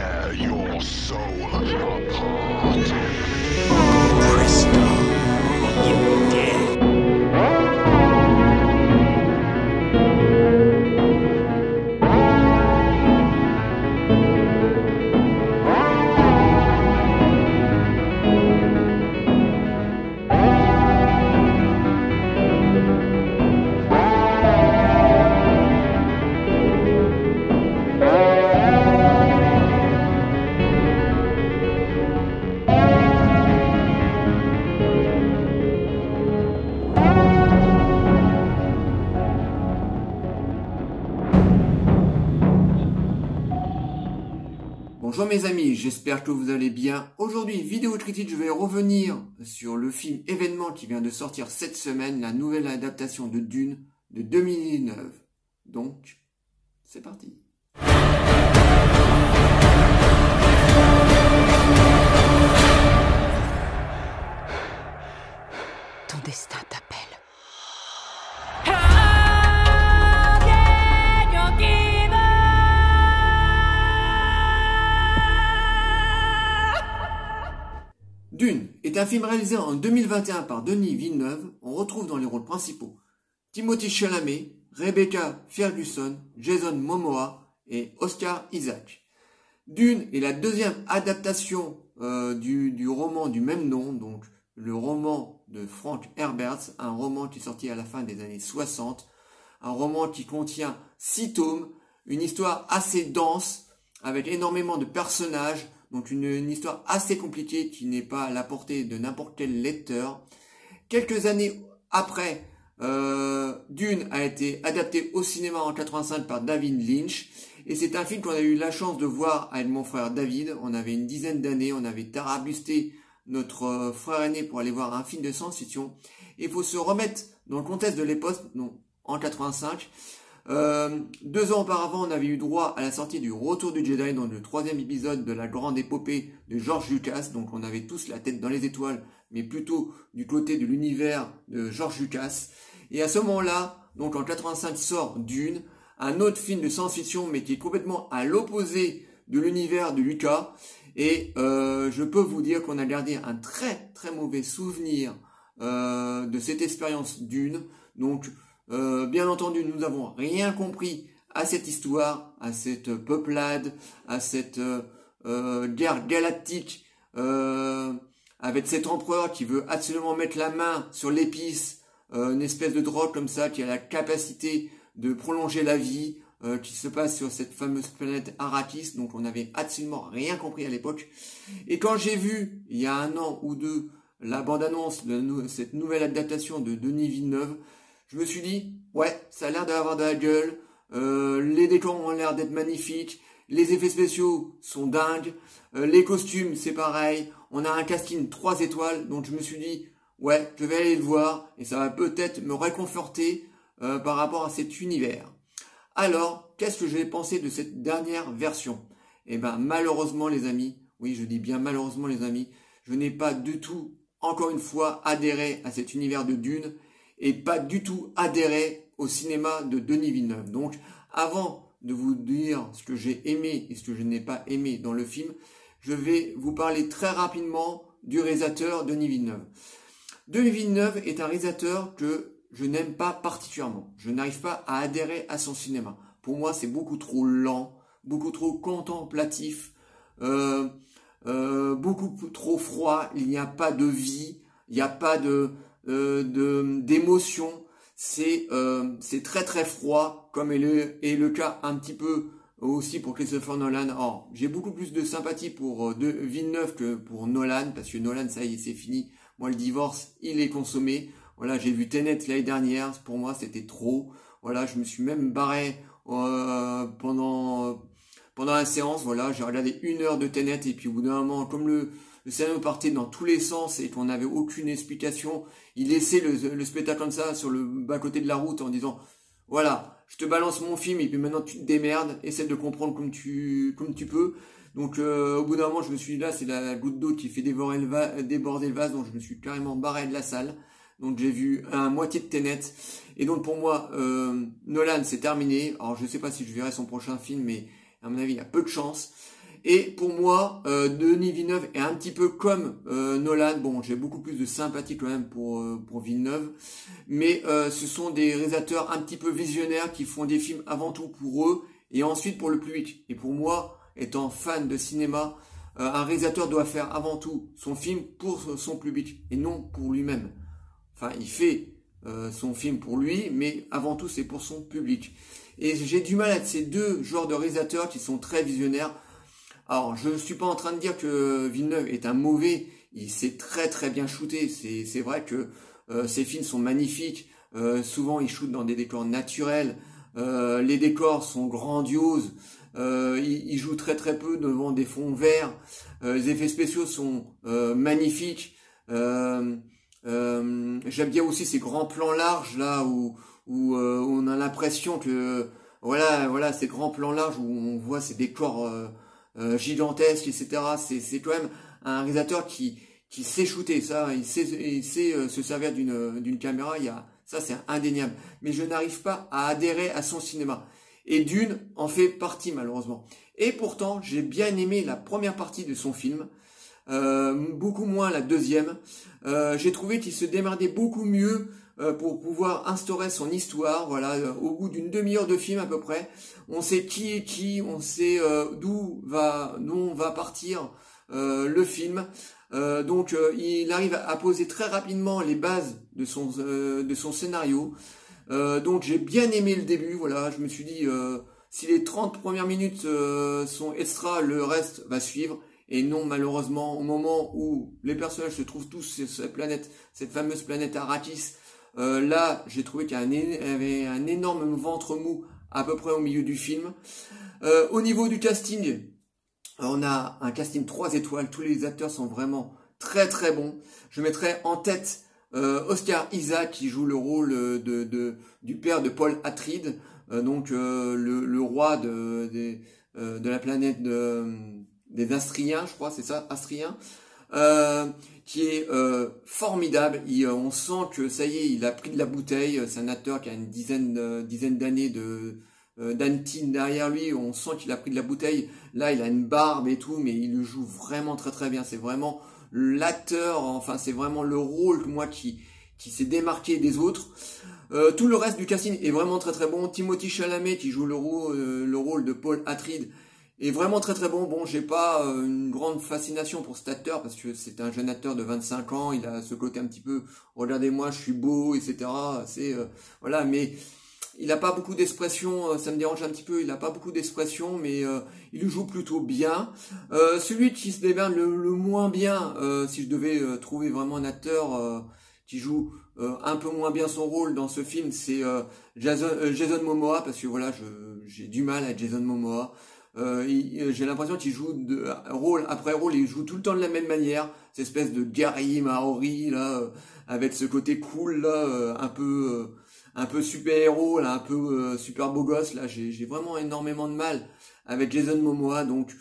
tear your soul apart. Presto, you're dead. Bonjour mes amis, j'espère que vous allez bien. Aujourd'hui, vidéo critique, je vais revenir sur le film événement qui vient de sortir cette semaine, la nouvelle adaptation de Dune de 2009. Donc, c'est parti. Ton destin t'appelle. Dune est un film réalisé en 2021 par Denis Villeneuve. On retrouve dans les rôles principaux Timothée Chalamet, Rebecca Ferguson, Jason Momoa et Oscar Isaac. Dune est la deuxième adaptation du roman du même nom, donc le roman de Frank Herbert, un roman qui est sorti à la fin des années 60, un roman qui contient 6 tomes, une histoire assez dense, avec énormément de personnages, donc une histoire assez compliquée qui n'est pas à la portée de n'importe quel lecteur. Quelques années après, Dune a été adapté au cinéma en 85 par David Lynch, et c'est un film qu'on a eu la chance de voir avec mon frère David. On avait une dizaine d'années, on avait tarabusté notre frère aîné pour aller voir un film de science-fiction. Il faut se remettre dans le contexte de l'époque, donc en 85. 2 ans auparavant, on avait eu droit à la sortie du Retour du Jedi, dans le 3e épisode de la grande épopée de George Lucas. Donc on avait tous la tête dans les étoiles, mais plutôt du côté de l'univers de George Lucas. Et à ce moment-là, donc en 85 sort Dune, un autre film de science-fiction, mais qui est complètement à l'opposé de l'univers de Lucas. Et je peux vous dire qu'on a gardé un très très mauvais souvenir de cette expérience Dune. Donc bien entendu, nous n'avons rien compris à cette histoire, à cette peuplade, à cette guerre galactique, avec cet empereur qui veut absolument mettre la main sur l'épice, une espèce de drogue comme ça, qui a la capacité de prolonger la vie, qui se passe sur cette fameuse planète Arrakis. Donc on n'avait absolument rien compris à l'époque. Et quand j'ai vu, il y a 1 an ou 2, la bande-annonce de cette nouvelle adaptation de Denis Villeneuve, je me suis dit, ouais, ça a l'air d'avoir de la gueule, les décors ont l'air d'être magnifiques, les effets spéciaux sont dingues, les costumes c'est pareil, on a un casting 3 étoiles, donc je me suis dit, ouais, je vais aller le voir, et ça va peut-être me réconforter par rapport à cet univers. Alors, qu'est-ce que j'ai pensé de cette dernière version? Eh ben, malheureusement les amis, oui je dis bien malheureusement les amis, je n'ai pas du tout, encore une fois, adhéré à cet univers de Dune, et pas du tout adhéré au cinéma de Denis Villeneuve. Donc, avant de vous dire ce que j'ai aimé et ce que je n'ai pas aimé dans le film, je vais vous parler très rapidement du réalisateur Denis Villeneuve. Denis Villeneuve est un réalisateur que je n'aime pas particulièrement. Je n'arrive pas à adhérer à son cinéma. Pour moi, c'est beaucoup trop lent, beaucoup trop contemplatif, beaucoup trop froid. Il n'y a pas de vie, il n'y a pas d'émotion. C'est très très froid, comme est le cas un petit peu aussi pour Christopher Nolan. Or, j'ai beaucoup plus de sympathie pour Villeneuve que pour Nolan, parce que Nolan, ça y est, c'est fini. Moi, le divorce, il est consommé. Voilà, j'ai vu Tenet l'année dernière, pour moi, c'était trop. Voilà, je me suis même barré pendant la séance. Voilà, j'ai regardé 1 heure de Tenet, et puis au bout d'un moment, comme le scénario partait dans tous les sens et qu'on n'avait aucune explication, il laissait le spectacle comme ça sur le bas-côté de la route en disant « Voilà, je te balance mon film et puis maintenant tu te démerdes, essaie de comprendre comme tu peux. » Donc au bout d'un moment, je me suis dit là, c'est la goutte d'eau qui fait déborder le vase, donc je me suis carrément barré de la salle. Donc j'ai vu un moitié de Tenet. Et donc pour moi, Nolan, c'est terminé. Alors je ne sais pas si je verrai son prochain film, mais à mon avis, il y a peu de chance. Et pour moi, Denis Villeneuve est un petit peu comme Nolan. Bon, j'ai beaucoup plus de sympathie quand même pour Villeneuve, mais ce sont des réalisateurs un petit peu visionnaires qui font des films avant tout pour eux et ensuite pour le public. Et pour moi, étant fan de cinéma, un réalisateur doit faire avant tout son film pour son public et non pour lui-même. Enfin, il fait son film pour lui, mais avant tout c'est pour son public. Et j'ai du mal avec ces deux genres de réalisateurs qui sont très visionnaires. Alors, je ne suis pas en train de dire que Villeneuve est un mauvais, il sait très très bien shooter, c'est vrai que ses films sont magnifiques, souvent il shoot dans des décors naturels, les décors sont grandioses, il joue très très peu devant des fonds verts, les effets spéciaux sont magnifiques, j'aime bien aussi ces grands plans larges là où on a l'impression que voilà ces grands plans larges où on voit ces décors gigantesques, etc. C'est quand même un réalisateur qui sait shooter ça, il sait se servir d'une caméra, ça c'est indéniable. Mais je n'arrive pas à adhérer à son cinéma. Et Dune en fait partie malheureusement. Et pourtant j'ai bien aimé la première partie de son film, beaucoup moins la deuxième. J'ai trouvé qu'il se démerdait beaucoup mieux pour pouvoir instaurer son histoire. Voilà, au bout d'une demi-heure de film à peu près, on sait qui est qui, on sait d'où on va partir le film. Donc il arrive à poser très rapidement les bases de son scénario. Donc j'ai bien aimé le début. Voilà, je me suis dit si les 30 premières minutes sont extra, le reste va suivre. Et non, malheureusement, au moment où les personnages se trouvent tous sur cette planète, cette fameuse planète Arrakis, là, j'ai trouvé qu'il y avait un énorme ventre mou à peu près au milieu du film. Au niveau du casting, on a un casting 3 étoiles. Tous les acteurs sont vraiment très très bons. Je mettrai en tête Oscar Isaac qui joue le rôle du père de Paul Atreides, donc le roi de la planète des Astriens, je crois, c'est ça, Astriens, qui est formidable. On sent que ça y est, il a pris de la bouteille. C'est un acteur qui a une dizaine d'années d'Antine derrière lui. On sent qu'il a pris de la bouteille. Là, il a une barbe et tout, mais il le joue vraiment très très bien. C'est vraiment l'acteur, enfin c'est vraiment le rôle moi qui s'est démarqué des autres. Tout le reste du casting est vraiment très très bon. Timothée Chalamet qui joue le rôle de Paul Atreides est vraiment très très bon. Bon, j'ai pas une grande fascination pour cet acteur parce que c'est un jeune acteur de 25 ans. Il a ce côté un petit peu, regardez-moi, je suis beau, etc. C'est voilà, mais il a pas beaucoup d'expression. Ça me dérange un petit peu. Il a pas beaucoup d'expression, mais il le joue plutôt bien. Celui qui se démerde le moins bien, si je devais trouver vraiment un acteur qui joue un peu moins bien son rôle dans ce film, c'est Jason Momoa, parce que voilà, j'ai du mal avec Jason Momoa. J'ai l'impression qu'il joue rôle après rôle, il joue tout le temps de la même manière, cette espèce de guerrier maori là, avec ce côté cool là, un peu super héros là, un peu super beau gosse là. J'ai vraiment énormément de mal avec Jason Momoa, donc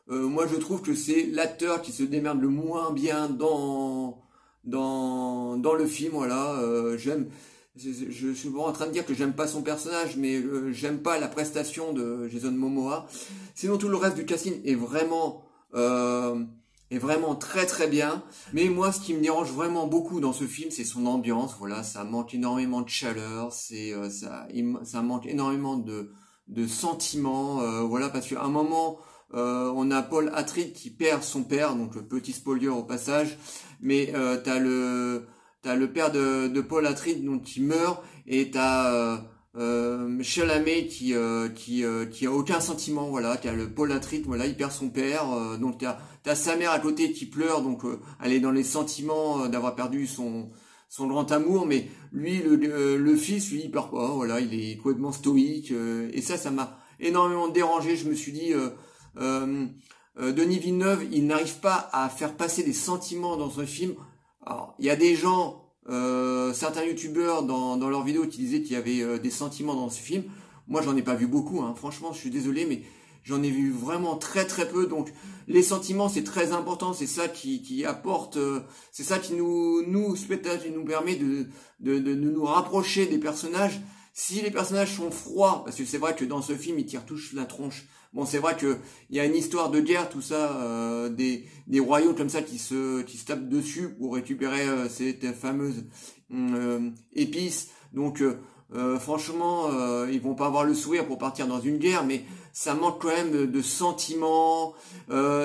moi je trouve que c'est l'acteur qui se démerde le moins bien dans le film. Voilà, je suis pas en train de dire que j'aime pas son personnage, mais j'aime pas la prestation de Jason Momoa. Sinon tout le reste du casting est vraiment très très bien. Mais moi ce qui me dérange vraiment beaucoup dans ce film, c'est son ambiance. Voilà, ça manque énormément de chaleur, ça manque énormément de sentiments. Voilà, parce qu'à un moment on a Paul Atreides qui perd son père, donc petit spoiler au passage, mais t'as le père de Paul Atreides donc qui meurt, et t'as Chalamet qui a aucun sentiment. Voilà, t'as le Paul Atreides, voilà, il perd son père, donc t'as sa mère à côté qui pleure, donc elle est dans les sentiments d'avoir perdu son grand amour, mais lui le fils, lui il pleure pas. Voilà, il est complètement stoïque, et ça m'a énormément dérangé. Je me suis dit Denis Villeneuve, il n'arrive pas à faire passer des sentiments dans ce film. Alors, il y a des gens, certains youtubeurs dans leurs vidéos qui disaient qu'il y avait des sentiments dans ce film. Moi, j'en ai pas vu beaucoup, hein. Franchement, je suis désolé, mais j'en ai vu vraiment très très peu. Donc, les sentiments, c'est très important. C'est ça qui apporte, c'est ça qui nous spectateurs, qui nous permet de nous rapprocher des personnages. Si les personnages sont froids, parce que c'est vrai que dans ce film, ils tirent tous la tronche Bon, c'est vrai que il y a une histoire de guerre, tout ça, des royaumes comme ça qui se tapent dessus pour récupérer cette fameuse épice. Donc franchement, ils vont pas avoir le sourire pour partir dans une guerre, mais ça manque quand même de sentiments.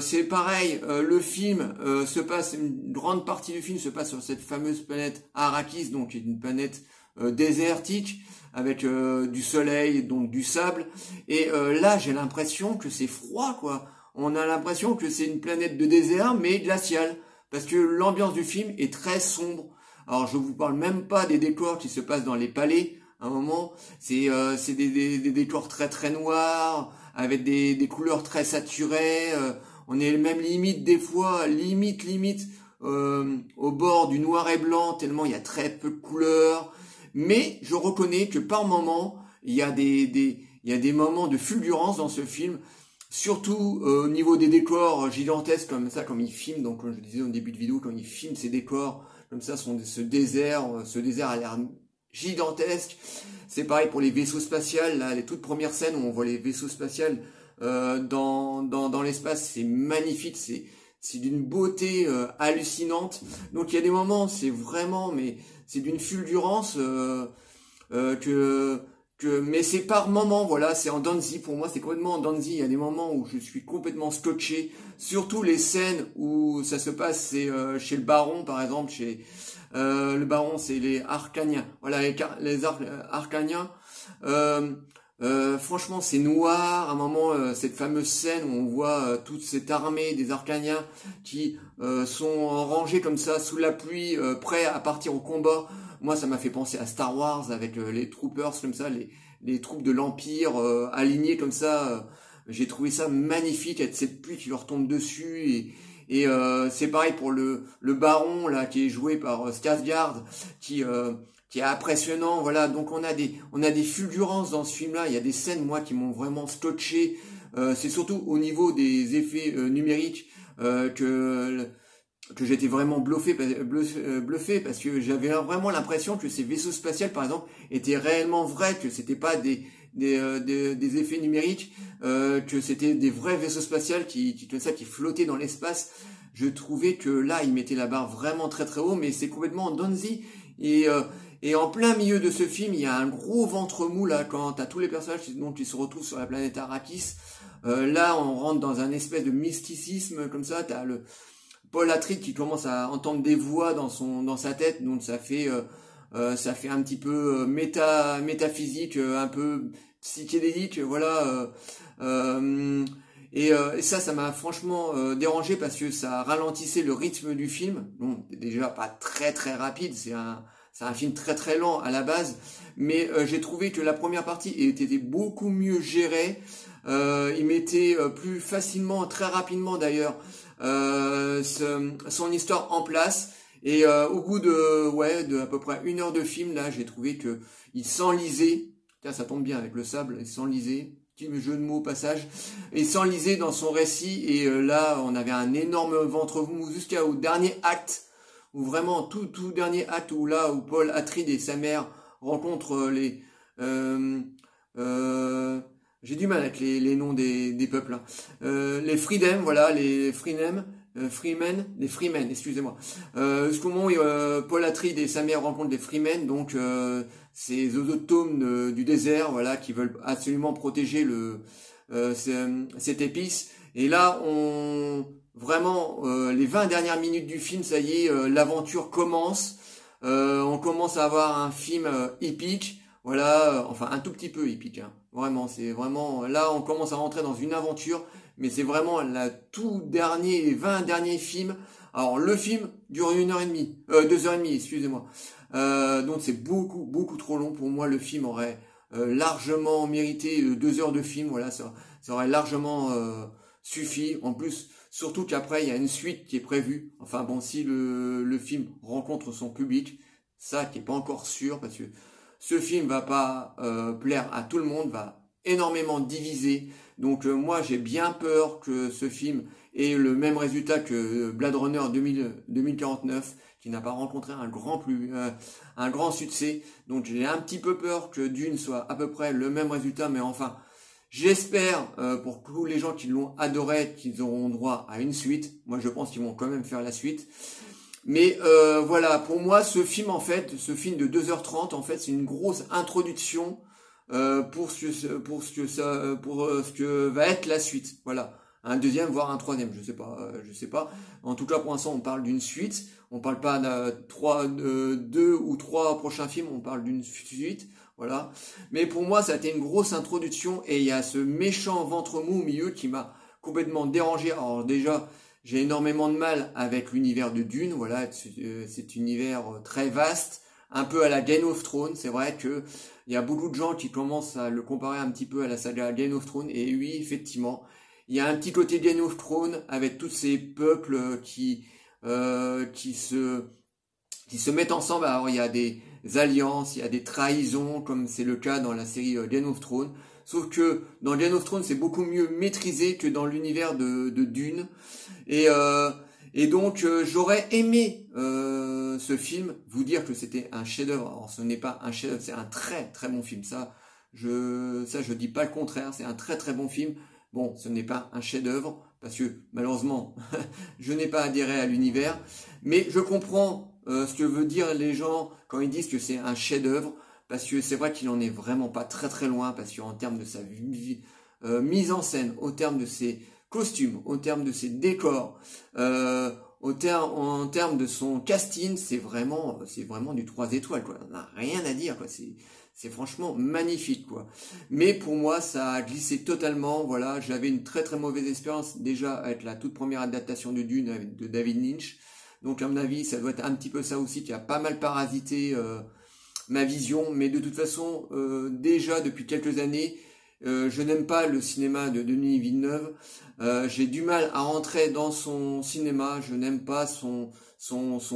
C'est pareil, le film une grande partie du film se passe sur cette fameuse planète Arrakis, donc qui est une planète désertique, avec du soleil, donc du sable. Et là, j'ai l'impression que c'est froid, quoi. On a l'impression que c'est une planète de désert, mais glaciale, parce que l'ambiance du film est très sombre. Alors, je vous parle même pas des décors qui se passent dans les palais. À un moment, c'est des décors très très noirs, avec des couleurs très saturées. On est même limite des fois, limite au bord du noir et blanc, tellement il y a très peu de couleurs. Mais je reconnais que par moments, il y a des moments de fulgurance dans ce film, surtout au niveau des décors gigantesques comme ça, comme il filme. Donc, comme je disais au début de vidéo, quand il filme ces décors comme ça, ce désert a l'air gigantesque. C'est pareil pour les vaisseaux spatiaux. Là, les toutes premières scènes où on voit les vaisseaux spatiaux dans l'espace, c'est magnifique. C'est d'une beauté hallucinante. Donc il y a des moments, c'est vraiment, mais c'est d'une fulgurance mais c'est par moments, voilà, c'est en Danzy, pour moi c'est complètement en Danzy. Il y a des moments où je suis complètement scotché, surtout les scènes où ça se passe, c'est chez le baron par exemple, le baron c'est les Arcaniens, voilà, les Arcaniens. Franchement c'est noir, à un moment cette fameuse scène où on voit toute cette armée des Arcaniens qui sont rangés comme ça sous la pluie, prêts à partir au combat. Moi ça m'a fait penser à Star Wars avec les troopers comme ça, les troupes de l'Empire alignées comme ça. J'ai trouvé ça magnifique avec cette pluie qui leur tombe dessus et c'est pareil pour le baron là qui est joué par Skarsgård qui est impressionnant. Voilà, donc on a des fulgurances dans ce film-là. Il y a des scènes moi qui m'ont vraiment scotché. C'est surtout au niveau des effets numériques que j'étais vraiment bluffé parce que j'avais vraiment l'impression que ces vaisseaux spatiaux par exemple étaient réellement vrais, que c'était pas des effets numériques, que c'était des vrais vaisseaux spatiaux qui flottaient dans l'espace. Je trouvais que là ils mettaient la barre vraiment très très haut, mais c'est complètement en Danzy. Et en plein milieu de ce film, il y a un gros ventre mou là quand t'as tous les personnages qui se retrouvent sur la planète Arrakis. Là on rentre dans un espèce de mysticisme comme ça. T'as le Paul Atreides qui commence à entendre des voix dans sa tête, donc ça fait un petit peu métaphysique, un peu psychédélique, voilà. Et ça m'a franchement dérangé parce que ça ralentissait le rythme du film. Bon, déjà pas très très rapide, c'est un film très très lent à la base, mais j'ai trouvé que la première partie était beaucoup mieux gérée. Il mettait plus facilement, très rapidement d'ailleurs, son histoire en place. Et au bout de à peu près 1 heure de film, là, j'ai trouvé que il s'enlisait. Tiens, ça tombe bien avec le sable, il s'enlisait. Petit jeu de mots au passage. Il s'enlisait dans son récit. Et là, on avait un énorme ventre mou jusqu'au dernier acte, où vraiment tout dernier acte où Paul Atreides et sa mère rencontrent j'ai du mal avec les noms des peuples. Hein. Les Freedom, voilà, les Freemen, excusez-moi. Jusqu'au moment où Paul Atreides et sa mère rencontrent les Freemen, donc ces autochtones du désert, voilà, qui veulent absolument protéger cette épice. Et là, vraiment, les 20 dernières minutes du film, ça y est, l'aventure commence. On commence à avoir un film épique. Voilà, enfin un tout petit peu épique, hein. Vraiment, c'est vraiment, là on commence à rentrer dans une aventure, mais c'est vraiment les 20 derniers films. Alors le film dure 1h30, 2h30, excusez-moi. Donc c'est beaucoup trop long pour moi. Le film aurait largement mérité 2 heures de film, voilà, ça aurait largement suffi. En plus, surtout qu'après il y a une suite qui est prévue. Enfin bon, si le film rencontre son public, ça qui est pas encore sûr parce que ce film va pas plaire à tout le monde, va énormément diviser. Donc moi j'ai bien peur que ce film ait le même résultat que Blade Runner 2049, qui n'a pas rencontré un grand succès. Donc j'ai un petit peu peur que Dune soit à peu près le même résultat, mais enfin, J'espère, pour tous les gens qui l'ont adoré, qu'ils auront droit à une suite. Moi, je pense qu'ils vont quand même faire la suite. Mais voilà, pour moi, ce film, en fait, ce film de 2h30, en fait, c'est une grosse introduction pour ce que va être la suite. Voilà. Un deuxième, voire un troisième, je sais pas. En tout cas, pour l'instant, on parle d'une suite. On parle pas de 2 ou 3 prochains films, on parle d'une suite. Voilà. Mais pour moi, ça a été une grosse introduction et il y a ce méchant ventre mou au milieu qui m'a complètement dérangé. Alors déjà, j'ai énormément de mal avec l'univers de Dune. Voilà, cet univers très vaste, un peu à la Game of Thrones. C'est vrai que il y a beaucoup de gens qui commencent à le comparer un petit peu à la saga Game of Thrones. Et oui, effectivement, il y a un petit côté Game of Thrones avec tous ces peuples qui se mettent ensemble. Alors il y a des alliances, il y a des trahisons, comme c'est le cas dans la série Game of Thrones. Sauf que dans Game of Thrones, c'est beaucoup mieux maîtrisé que dans l'univers de Dune. Et donc, j'aurais aimé ce film, vous dire que c'était un chef-d'œuvre. Alors, ce n'est pas un chef-d'œuvre, c'est un très très bon film. Ça, je dis pas le contraire. C'est un très très bon film. Bon, ce n'est pas un chef-d'œuvre parce que malheureusement, je n'ai pas adhéré à l'univers. Mais je comprends ce que veulent dire les gens quand ils disent que c'est un chef-d'œuvre, parce que c'est vrai qu'il en est vraiment pas très très loin, parce qu'en termes de sa mise en scène, au terme de ses costumes, au terme de ses décors, en termes de son casting, c'est vraiment du 3 étoiles, quoi. On n'a rien à dire, quoi. C'est franchement magnifique, quoi. Mais pour moi, ça a glissé totalement. Voilà, j'avais une très très mauvaise expérience déjà avec la toute première adaptation de Dune de David Lynch. Donc à mon avis, ça doit être un petit peu ça aussi qui a pas mal parasité ma vision. Mais de toute façon, déjà depuis quelques années, je n'aime pas le cinéma de Denis Villeneuve. J'ai du mal à rentrer dans son cinéma. Je n'aime pas son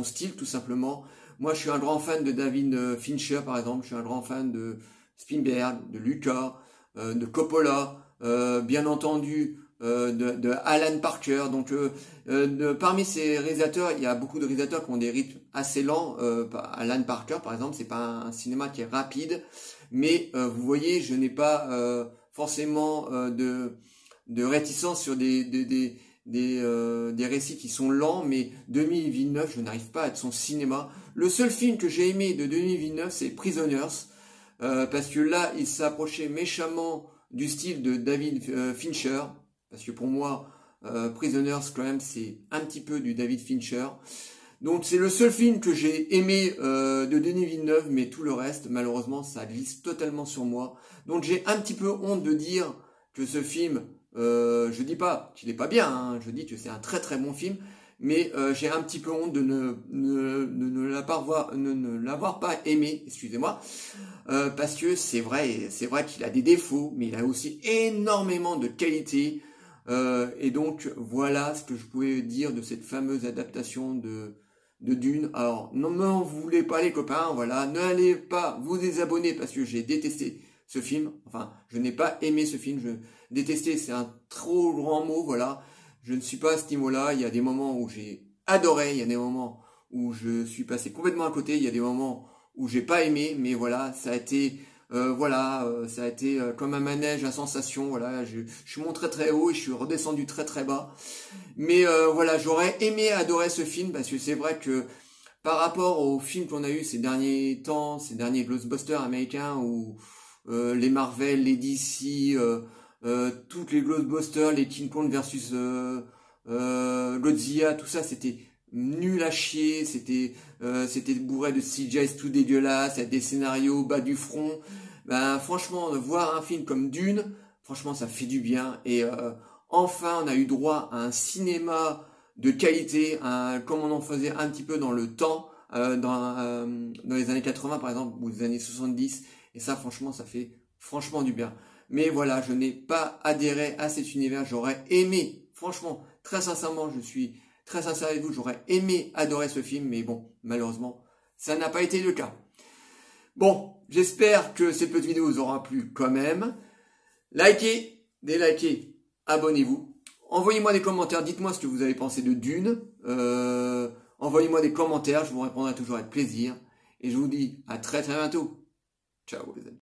style, tout simplement. Moi, je suis un grand fan de David Fincher, par exemple. Je suis un grand fan de Spielberg, de Lucas, de Coppola, bien entendu, de Alan Parker. Donc, parmi ces réalisateurs, il y a beaucoup de réalisateurs qui ont des rythmes assez lents. Alan Parker, par exemple, c'est pas un cinéma qui est rapide. Mais vous voyez, je n'ai pas forcément de réticence sur des récits qui sont lents, mais Denis Villeneuve, je n'arrive pas à être son cinéma. Le seul film que j'ai aimé de Denis Villeneuve, c'est Prisoners, parce que là, il s'approchait méchamment du style de David Fincher, parce que pour moi, Prisoners, quand même, c'est un petit peu du David Fincher. Donc c'est le seul film que j'ai aimé de Denis Villeneuve, mais tout le reste, malheureusement, ça glisse totalement sur moi. Donc j'ai un petit peu honte de dire que ce film, je dis pas qu'il est pas bien, hein, je dis que c'est un très très bon film, mais j'ai un petit peu honte de ne l'avoir pas aimé, excusez-moi, parce que c'est vrai qu'il a des défauts, mais il a aussi énormément de qualités. Et donc voilà ce que je pouvais dire de cette fameuse adaptation de Dune. Alors non m'en voulez pas les copains, voilà, n'allez pas vous désabonner parce que j'ai détesté ce film. Enfin, je n'ai pas aimé ce film. Détester, c'est un trop grand mot, voilà. Je ne suis pas à ce niveau-là. Il y a des moments où j'ai adoré, il y a des moments où je suis passé complètement à côté, il y a des moments où j'ai pas aimé, mais voilà, ça a été comme un manège à sensation. Voilà, je suis monté très haut et je suis redescendu très très bas. Mais voilà, j'aurais aimé adorer ce film parce que c'est vrai que par rapport aux films qu'on a eu ces derniers temps, ces derniers blockbusters américains ou les Marvel, les DC, toutes les blockbusters, les King Kong versus Godzilla, tout ça, c'était nul à chier, c'était bourré de CGI tout dégueulasse, avec des scénarios bas du front. Ben franchement, voir un film comme Dune, franchement, ça fait du bien. Et enfin, on a eu droit à un cinéma de qualité, comme on en faisait un petit peu dans le temps, dans les années 80 par exemple, ou les années 70. Et ça, franchement, ça fait franchement du bien. Mais voilà, je n'ai pas adhéré à cet univers. J'aurais aimé, franchement, très sincèrement, je suis très sincère avec vous, j'aurais aimé adorer ce film, mais bon, malheureusement, ça n'a pas été le cas. Bon, j'espère que cette petite vidéo vous aura plu quand même. Likez, délikez, abonnez-vous. Envoyez-moi des commentaires, dites-moi ce que vous avez pensé de Dune. Envoyez-moi des commentaires, je vous répondrai toujours avec plaisir. Et je vous dis à très très bientôt. Ciao les amis.